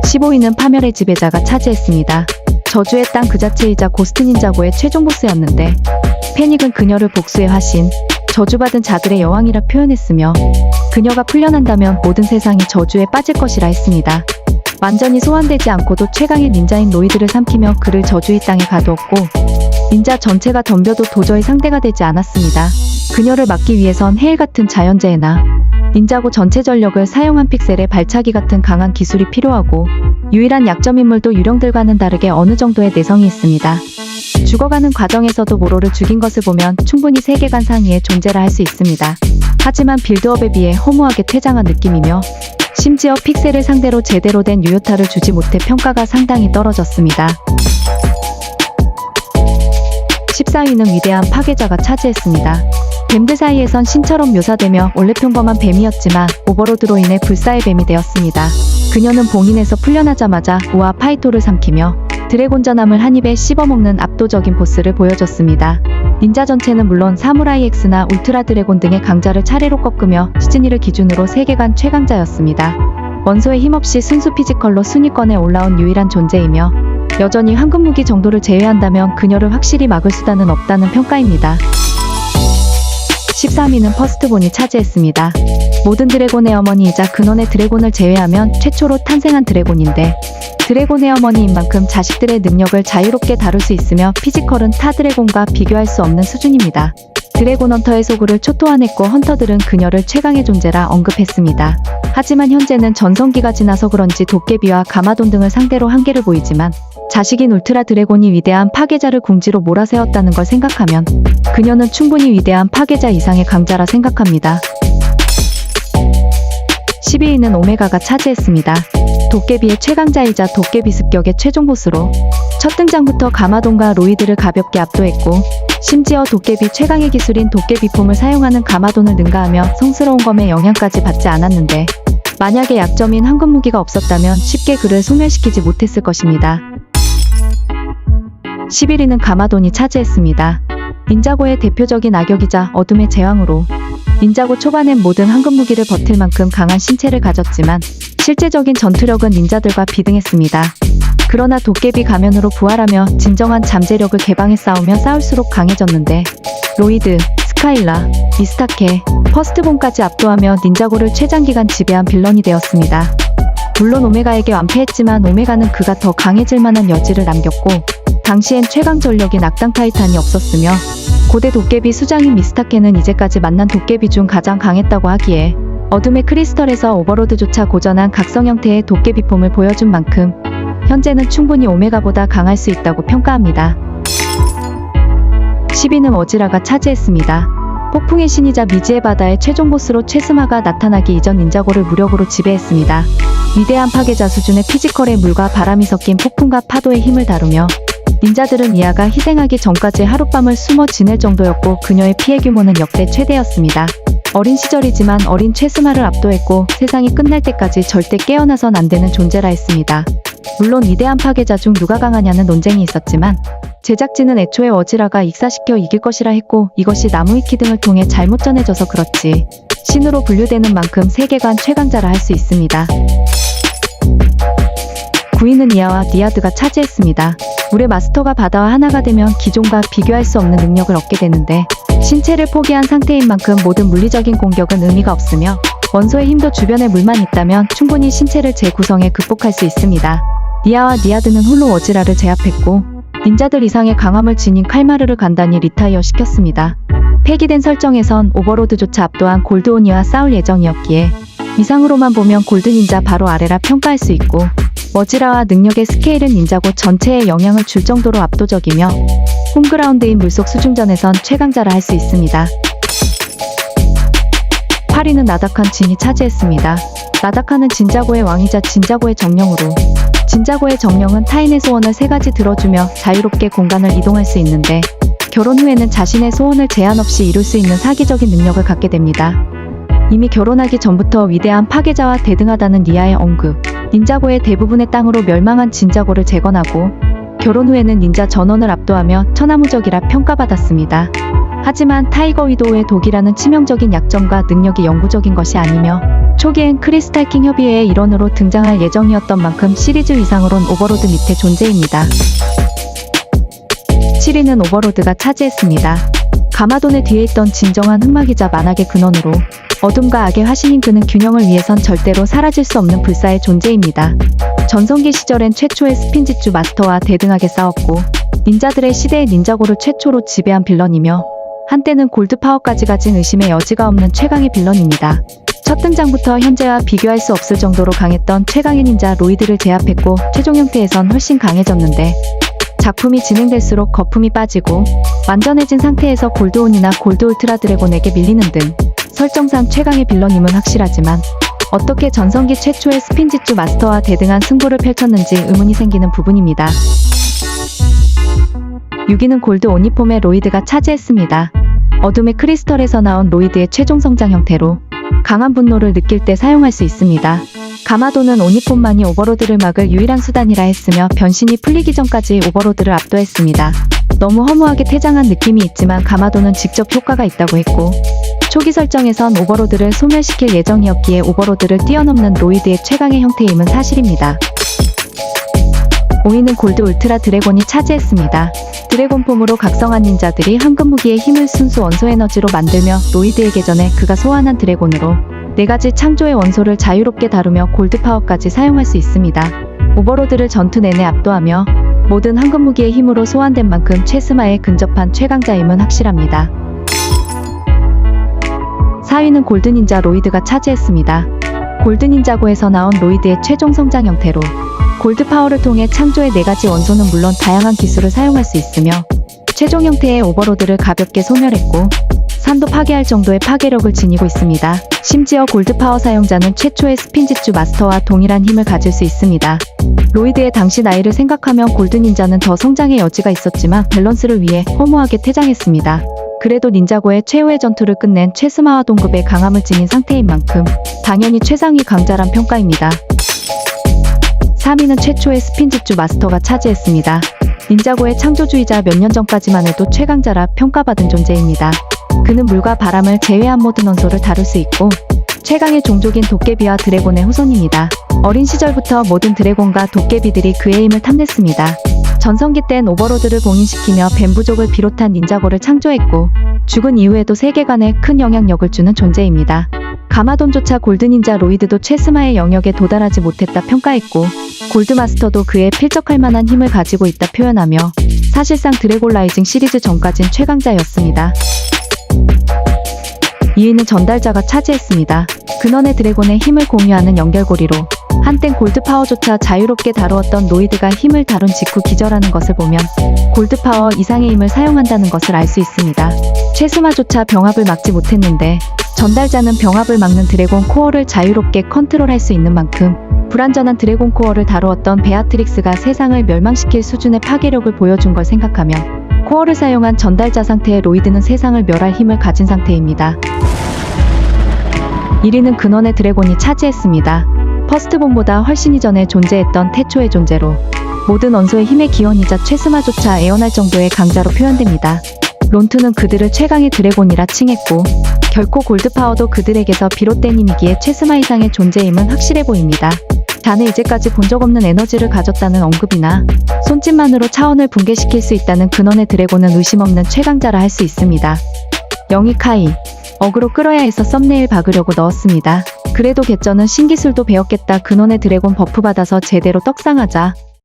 15위는 파멸의 지배자가 차지했습니다. 저주의 땅 그 자체이자 고스트 닌자고의 최종 보스였는데 패닉은 그녀를 복수의 화신, 저주받은 자들의 여왕이라 표현했으며 그녀가 풀려난다면 모든 세상이 저주에 빠질 것이라 했습니다. 완전히 소환되지 않고도 최강의 닌자인 로이드를 삼키며 그를 저주의 땅에 가두었고 닌자 전체가 덤벼도 도저히 상대가 되지 않았습니다. 그녀를 막기 위해선 해일 같은 자연재해나 닌자고 전체 전력을 사용한 픽셀의 발차기 같은 강한 기술이 필요하고 유일한 약점 인물도 유령들과는 다르게 어느 정도의 내성이 있습니다. 죽어가는 과정에서도 모로를 죽인 것을 보면 충분히 세계관 상위의 존재라 할 수 있습니다. 하지만 빌드업에 비해 허무하게 퇴장한 느낌이며 심지어 픽셀을 상대로 제대로 된 유효타를 주지 못해 평가가 상당히 떨어졌습니다. 14위는 위대한 파괴자가 차지했습니다. 뱀들 사이에선 신처럼 묘사되며 원래 평범한 뱀이었지만 오버로드로 인해 불사의 뱀이 되었습니다. 그녀는 봉인에서 풀려나자마자 우아 파이토를 삼키며 드래곤 전함을 한 입에 씹어먹는 압도적인 보스를 보여줬습니다. 닌자 전체는 물론 사무라이 X나 울트라 드래곤 등의 강자를 차례로 꺾으며 시즌1을 기준으로 세계관 최강자였습니다. 원소의 힘없이 순수 피지컬로 순위권에 올라온 유일한 존재이며 여전히 황금무기 정도를 제외한다면 그녀를 확실히 막을 수단은 없다는 평가입니다. 13위는 퍼스트본이 차지했습니다. 모든 드래곤의 어머니이자 근원의 드래곤을 제외하면 최초로 탄생한 드래곤인데 드래곤의 어머니인 만큼 자식들의 능력을 자유롭게 다룰 수 있으며 피지컬은 타 드래곤과 비교할 수 없는 수준입니다. 드래곤 헌터의 소굴을 초토화냈고 헌터들은 그녀를 최강의 존재라 언급했습니다. 하지만 현재는 전성기가 지나서 그런지 도깨비와 가마돈 등을 상대로 한계를 보이지만 자식인 울트라 드래곤이 위대한 파괴자를 궁지로 몰아세웠다는 걸 생각하면 그녀는 충분히 위대한 파괴자 이상의 강자라 생각합니다. 12위는 오메가가 차지했습니다. 도깨비의 최강자이자 도깨비 습격의 최종 보스로 첫 등장부터 가마돈과 로이드를 가볍게 압도했고 심지어 도깨비 최강의 기술인 도깨비폼을 사용하는 가마돈을 능가하며 성스러운 검의 영향까지 받지 않았는데 만약에 약점인 황금무기가 없었다면 쉽게 그를 소멸시키지 못했을 것입니다. 11위는 가마돈이 차지했습니다. 닌자고의 대표적인 악역이자 어둠의 제왕으로 닌자고 초반엔 모든 황금무기를 버틸 만큼 강한 신체를 가졌지만 실제적인 전투력은 닌자들과 비등했습니다. 그러나 도깨비 가면으로 부활하며 진정한 잠재력을 개방해 싸우며 싸울수록 강해졌는데 로이드, 스카일라, 미스타케, 퍼스트본까지 압도하며 닌자고를 최장기간 지배한 빌런이 되었습니다. 물론 오메가에게 완패했지만 오메가는 그가 더 강해질 만한 여지를 남겼고 당시엔 최강 전력인 악당 타이탄이 없었으며 고대 도깨비 수장인 미스타케는 이제까지 만난 도깨비 중 가장 강했다고 하기에 어둠의 크리스털에서 오버로드조차 고전한 각성 형태의 도깨비폼을 보여준 만큼 현재는 충분히 오메가보다 강할 수 있다고 평가합니다. 10위는 어지라가 차지했습니다. 폭풍의 신이자 미지의 바다의 최종 보스로 최스마가 나타나기 이전 닌자고를 무력으로 지배했습니다. 위대한 파괴자 수준의 피지컬에 물과 바람이 섞인 폭풍과 파도의 힘을 다루며 닌자들은 이하가 희생하기 전까지 하룻밤을 숨어 지낼 정도였고 그녀의 피해 규모는 역대 최대였습니다. 어린 시절이지만 어린 최스마를 압도했고 세상이 끝날 때까지 절대 깨어나선 안 되는 존재라 했습니다. 물론 위대한 파괴자 중 누가 강하냐는 논쟁이 있었지만 제작진은 애초에 어지라가 익사시켜 이길 것이라 했고 이것이 나무위키 등을 통해 잘못 전해져서 그렇지 신으로 분류되는 만큼 세계관 최강자라 할 수 있습니다. 9위는 이하와 니아드가 차지했습니다. 물의 마스터가 바다와 하나가 되면 기존과 비교할 수 없는 능력을 얻게 되는데 신체를 포기한 상태인 만큼 모든 물리적인 공격은 의미가 없으며 원소의 힘도 주변에 물만 있다면 충분히 신체를 재구성해 극복할 수 있습니다. 니아와 니아드는 홀로 어지라를 제압했고 닌자들 이상의 강함을 지닌 칼마르를 간단히 리타이어 시켰습니다. 폐기된 설정에선 오버로드조차 압도한 골드오니와 싸울 예정이었기에 이상으로만 보면 골드 닌자 바로 아래라 평가할 수 있고 어지라와 능력의 스케일은 닌자고 전체에 영향을 줄 정도로 압도적이며 홈그라운드인 물속 수중전에선 최강자라 할 수 있습니다. 8위는 나다칸 진이 차지했습니다. 나다칸은 진자고의 왕이자 진자고의 정령으로 진자고의 정령은 타인의 소원을 3가지 들어주며 자유롭게 공간을 이동할 수 있는데 결혼 후에는 자신의 소원을 제한 없이 이룰 수 있는 사기적인 능력을 갖게 됩니다. 이미 결혼하기 전부터 위대한 파괴자와 대등하다는 니아의 언급, 닌자고의 대부분의 땅으로 멸망한 진자고를 재건하고 결혼 후에는 닌자 전원을 압도하며 천하무적이라 평가받았습니다. 하지만 타이거 위도우의 독이라는 치명적인 약점과 능력이 영구적인 것이 아니며 초기엔 크리스탈킹 협의회의 일원으로 등장할 예정이었던 만큼 시리즈 위상으론 오버로드 밑에 존재입니다. 7위는 오버로드가 차지했습니다. 가마돈의 뒤에 있던 진정한 흑막이자 만악의 근원으로 어둠과 악의 화신인 그는 균형을 위해선 절대로 사라질 수 없는 불사의 존재입니다. 전성기 시절엔 최초의 스핀지주 마스터와 대등하게 싸웠고 닌자들의 시대의 닌자고를 최초로 지배한 빌런이며 한때는 골드파워까지 가진 의심의 여지가 없는 최강의 빌런입니다. 첫 등장부터 현재와 비교할 수 없을 정도로 강했던 최강의 닌자 로이드를 제압했고 최종 형태에선 훨씬 강해졌는데 작품이 진행될수록 거품이 빠지고 완전해진 상태에서 골드온이나 골드 울트라 드래곤에게 밀리는 등 설정상 최강의 빌런임은 확실하지만 어떻게 전성기 최초의 스핀지주 마스터와 대등한 승부를 펼쳤는지 의문이 생기는 부분입니다. 6위는 골드 오니폼의 로이드가 차지했습니다. 어둠의 크리스털에서 나온 로이드의 최종 성장 형태로 강한 분노를 느낄 때 사용할 수 있습니다. 가마돈은 오니폼만이 오버로드를 막을 유일한 수단이라 했으며 변신이 풀리기 전까지 오버로드를 압도했습니다. 너무 허무하게 퇴장한 느낌이 있지만 가마돈은 직접 효과가 있다고 했고 초기 설정에선 오버로드를 소멸시킬 예정이었기에 오버로드를 뛰어넘는 로이드의 최강의 형태임은 사실입니다. 5위는 골드 울트라 드래곤이 차지했습니다. 드래곤 폼으로 각성한 닌자들이 황금 무기의 힘을 순수 원소 에너지로 만들며 로이드에게 전해 그가 소환한 드래곤으로 4가지 창조의 원소를 자유롭게 다루며 골드 파워까지 사용할 수 있습니다. 오버로드를 전투 내내 압도하며 모든 황금 무기의 힘으로 소환된 만큼 최스마에 근접한 최강자임은 확실합니다. 4위는 골드 닌자 로이드가 차지했습니다. 골드 닌자고에서 나온 로이드의 최종 성장 형태로 골드 파워를 통해 창조의 4가지 원소는 물론 다양한 기술을 사용할 수 있으며 최종 형태의 오버로드를 가볍게 소멸했고 산도 파괴할 정도의 파괴력을 지니고 있습니다. 심지어 골드 파워 사용자는 최초의 스핀지주 마스터와 동일한 힘을 가질 수 있습니다. 로이드의 당시 나이를 생각하면 골드 닌자는 더 성장의 여지가 있었지만 밸런스를 위해 허무하게 퇴장했습니다. 그래도 닌자고의 최후의 전투를 끝낸 최스마와 동급의 강함을 지닌 상태인 만큼 당연히 최상위 강자란 평가입니다. 3위는 최초의 스핀지주 마스터가 차지했습니다. 닌자고의 창조주의자 몇 년 전까지만 해도 최강자라 평가받은 존재입니다. 그는 물과 바람을 제외한 모든 원소를 다룰 수 있고 최강의 종족인 도깨비와 드래곤의 후손입니다. 어린 시절부터 모든 드래곤과 도깨비들이 그의 힘을 탐냈습니다. 전성기 땐 오버로드를 봉인시키며 뱀부족을 비롯한 닌자고를 창조했고 죽은 이후에도 세계관에 큰 영향력을 주는 존재입니다. 가마돈조차 골드닌자 로이드도 최스마의 영역에 도달하지 못했다 평가했고 골드마스터도 그에 필적할 만한 힘을 가지고 있다 표현하며 사실상 드래곤 라이징 시리즈 전까진 최강자였습니다. 2위는 전달자가 차지했습니다. 근원의 드래곤의 힘을 공유하는 연결고리로 한땐 골드파워조차 자유롭게 다루었던 로이드가 힘을 다룬 직후 기절하는 것을 보면 골드파워 이상의 힘을 사용한다는 것을 알 수 있습니다. 최스마조차 병합을 막지 못했는데 전달자는 병합을 막는 드래곤 코어를 자유롭게 컨트롤할 수 있는 만큼 불완전한 드래곤 코어를 다루었던 베아트릭스가 세상을 멸망시킬 수준의 파괴력을 보여준 걸 생각하면 코어를 사용한 전달자 상태의 로이드는 세상을 멸할 힘을 가진 상태입니다. 1위는 근원의 드래곤이 차지했습니다. 퍼스트본보다 훨씬 이전에 존재했던 태초의 존재로 모든 원소의 힘의 기원이자 최스마조차 애원할 정도의 강자로 표현됩니다. 론투는 그들을 최강의 드래곤이라 칭했고 결코 골드파워도 그들에게서 비롯된 힘이기에 최스마 이상의 존재임은 확실해 보입니다. 자네 이제까지 본 적 없는 에너지를 가졌다는 언급이나 손짓만으로 차원을 붕괴시킬 수 있다는 근원의 드래곤은 의심 없는 최강자라 할 수 있습니다. 영희 카이 어그로 끌어야 해서 썸네일 박으려고 넣었습니다. 그래도 개쩌는 신기술도 배웠겠다. 근원의 드래곤 버프 받아서 제대로 떡상하자.